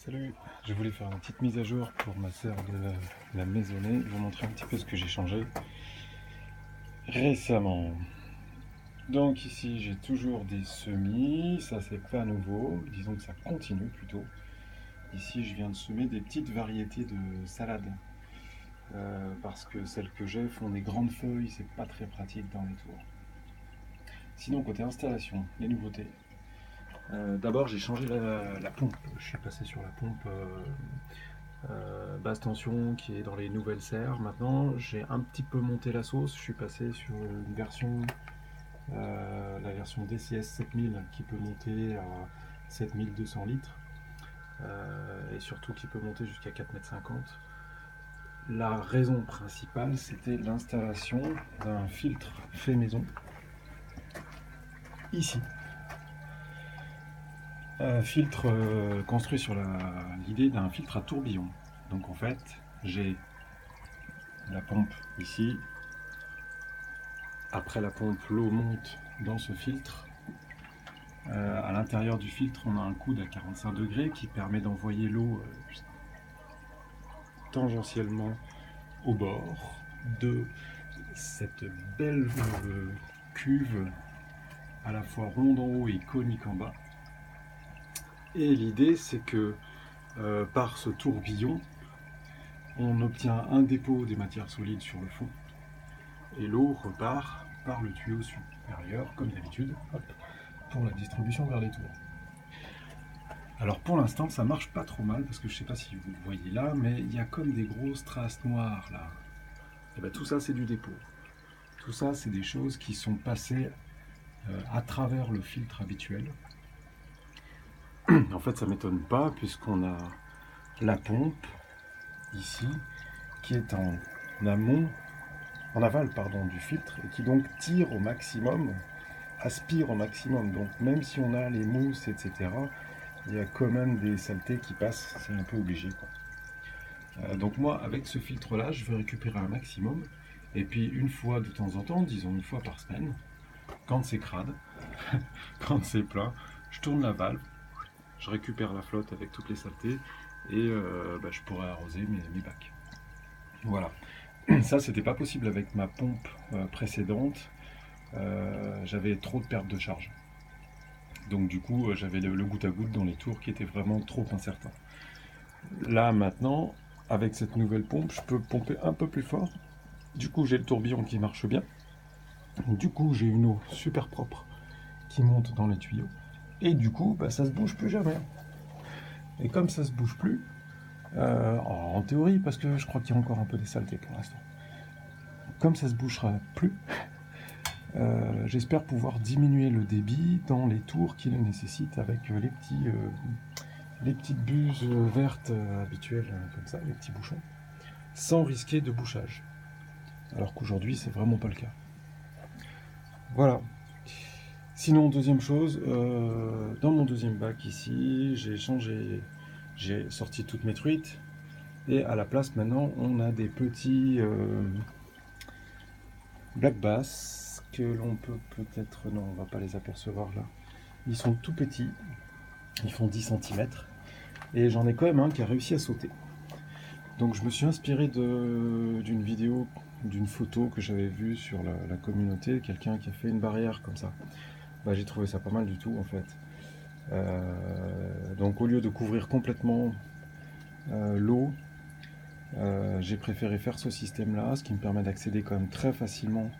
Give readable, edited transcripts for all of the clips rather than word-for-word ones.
Salut, je voulais faire une petite mise à jour pour ma sœur de la maisonnée, vous montrer un petit peu ce que j'ai changé récemment. Donc ici j'ai toujours des semis, ça c'est pas nouveau, disons que ça continue plutôt. Ici je viens de semer des petites variétés de salades, parce que celles que j'ai font des grandes feuilles, c'est pas très pratique dans les tours. Sinon côté installation, les nouveautés. D'abord j'ai changé la pompe, je suis passé sur la pompe basse tension qui est dans les nouvelles serres. Maintenant j'ai un petit peu monté la sauce, je suis passé sur une version, la version DCS 7000 qui peut monter à 7200 litres et surtout qui peut monter jusqu'à 4,50 m. La raison principale c'était l'installation d'un filtre fait maison ici. Un filtre construit sur l'idée d'un filtre à tourbillon. Donc en fait, j'ai la pompe ici. Après la pompe, l'eau monte dans ce filtre. À l'intérieur du filtre, on a un coude à 45 degrés qui permet d'envoyer l'eau tangentiellement au bord de cette belle cuve à la fois ronde en haut et conique en bas. Et l'idée, c'est que par ce tourbillon, on obtient un dépôt des matières solides sur le fond et l'eau repart par le tuyau supérieur, comme d'habitude, pour la distribution vers les tours. Alors pour l'instant, ça marche pas trop mal parce que je sais pas si vous le voyez là, mais il y a comme des grosses traces noires là. Et bien, tout ça, c'est du dépôt. Tout ça, c'est des choses qui sont passées à travers le filtre habituel. En fait, ça m'étonne pas puisqu'on a la pompe ici qui est en amont, en aval pardon, du filtre et qui donc tire au maximum, aspire au maximum. Donc même si on a les mousses, etc., il y a quand même des saletés qui passent, c'est un peu obligé, quoi. Donc moi, avec ce filtre-là, je vais récupérer un maximum. Et puis une fois de temps en temps, disons une fois par semaine, quand c'est crade, quand c'est plein, je tourne la valve, je récupère la flotte avec toutes les saletés et je pourrais arroser mes bacs. Voilà. Ça, c'était pas possible avec ma pompe précédente. J'avais trop de perte de charge. Donc du coup, j'avais le goutte à goutte dans les tours qui était vraiment trop incertain. Là, maintenant, avec cette nouvelle pompe, je peux pomper un peu plus fort. Du coup, j'ai le tourbillon qui marche bien. Du coup, j'ai une eau super propre qui monte dans les tuyaux. Et du coup, ça se bouge plus jamais. Et comme ça se bouge plus, en théorie, parce que je crois qu'il y a encore un peu des saletés pour l'instant. Comme ça se bougera plus, j'espère pouvoir diminuer le débit dans les tours qui le nécessitent avec les petites buses vertes habituelles comme ça, les petits bouchons, sans risquer de bouchage. Alors qu'aujourd'hui, c'est vraiment pas le cas. Voilà. Sinon, deuxième chose, dans mon deuxième bac ici, j'ai sorti toutes mes truites. Et à la place, maintenant, on a des petits black bass que l'on peut peut-être... Non, on va pas les apercevoir là. Ils sont tout petits, ils font 10 cm. Et j'en ai quand même un qui a réussi à sauter. Donc je me suis inspiré d'une vidéo, d'une photo que j'avais vue sur la communauté, quelqu'un qui a fait une barrière comme ça. J'ai trouvé ça pas mal du tout en fait. Donc au lieu de couvrir complètement l'eau, j'ai préféré faire ce système là, ce qui me permet d'accéder quand même très facilement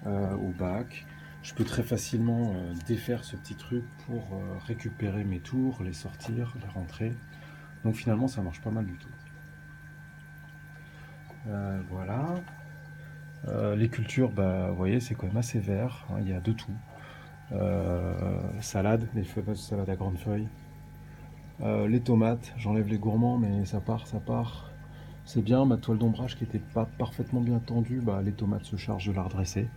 au bac. Je peux très facilement défaire ce petit truc pour récupérer mes tours, les sortir, les rentrer. Donc finalement ça marche pas mal du tout. Voilà. Les cultures, vous voyez, c'est quand même assez vert, hein, il y a de tout. Salade, les fameuses salades à grandes feuilles. Les tomates, j'enlève les gourmands, mais ça part. C'est bien, ma toile d'ombrage qui n'était pas parfaitement bien tendue, les tomates se chargent de la redresser.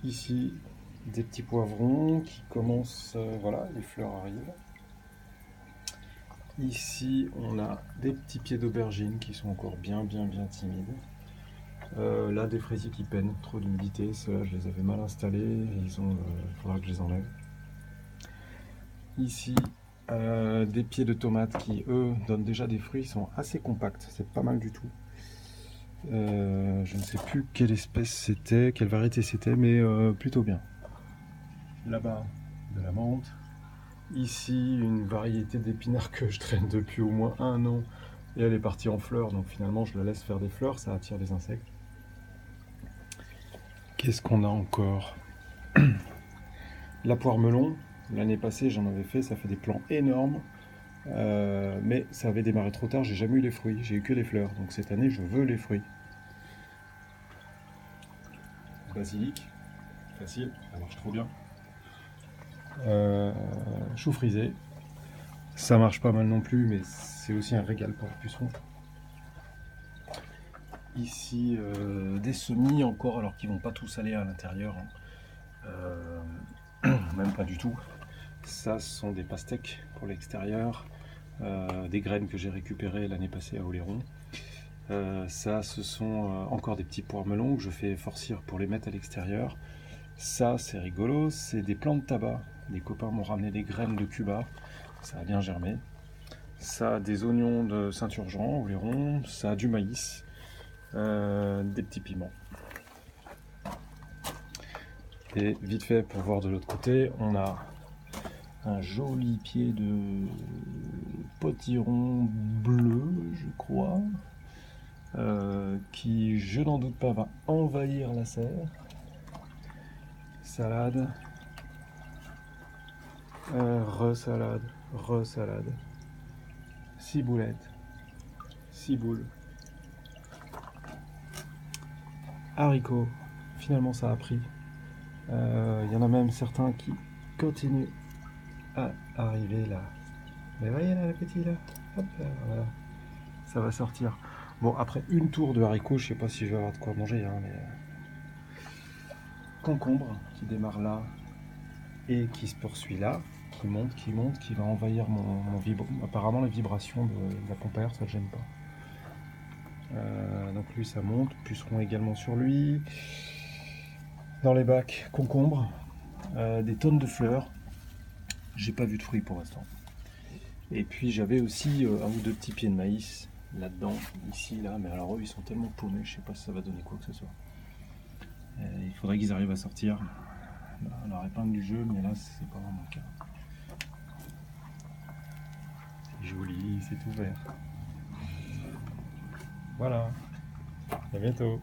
Ici, des petits poivrons qui commencent, voilà, les fleurs arrivent. Ici, on a des petits pieds d'aubergine qui sont encore bien timides. Là, des fraisiers qui peinent, trop d'humidité, ceux-là je les avais mal installés, il faudra que je les enlève. Ici, des pieds de tomates qui, eux, donnent déjà des fruits, sont assez compacts. C'est pas mal du tout. Je ne sais plus quelle espèce c'était, quelle variété c'était, mais plutôt bien. Là-bas, de la menthe. Ici, une variété d'épinards que je traîne depuis au moins 1 an. Et elle est partie en fleurs, donc finalement je la laisse faire des fleurs, ça attire les insectes. Qu'est-ce qu'on a encore? La poire melon, l'année passée j'en avais fait, ça fait des plants énormes. Mais ça avait démarré trop tard, j'ai jamais eu les fruits, j'ai eu que les fleurs. Donc cette année je veux les fruits. Basilic, facile, ça marche trop bien. Chou frisé, ça marche pas mal non plus, mais c'est aussi un régal pour le puceron. Ici, des semis encore, alors qu'ils vont pas tous aller à l'intérieur, hein. Même pas du tout. Ça, ce sont des pastèques pour l'extérieur, des graines que j'ai récupérées l'année passée à Oléron. Ça, ce sont encore des petits poires melons que je fais forcir pour les mettre à l'extérieur. Ça, c'est rigolo, c'est des plants de tabac. Les copains m'ont ramené des graines de Cuba, ça a bien germé. Ça, des oignons de Saint-Urgent, Oléron. Ça, du maïs, des petits piments. Et vite fait, pour voir de l'autre côté, on a un joli pied de potiron bleu, je crois, qui, je n'en doute pas, va envahir la serre. Salade, re-salade, re-salade. Ciboulettes, ciboule. Haricots, finalement ça a pris. Il y en a même certains qui continuent à arriver là. Mais voyez là, le petit là, hop là, voilà. Ça va sortir. Bon, après une tour de haricots, je sais pas si je vais avoir de quoi manger, hein, mais concombre qui démarre là et qui se poursuit là, qui monte, qui va envahir mon vibro. Apparemment, les vibrations de la pompe à air, ça ne gêne pas. Donc lui, ça monte. Puceron également sur lui. Dans les bacs, concombre, des tonnes de fleurs. J'ai pas vu de fruits pour l'instant. Et puis j'avais aussi un ou deux petits pieds de maïs là-dedans, ici, là. Mais alors eux, ils sont tellement paumés, je sais pas si ça va donner quoi que ce soit. Il faudrait qu'ils arrivent à sortir leur épingle du jeu, mais là, c'est pas vraiment le cas. C'est joli, c'est ouvert. Voilà, à bientôt.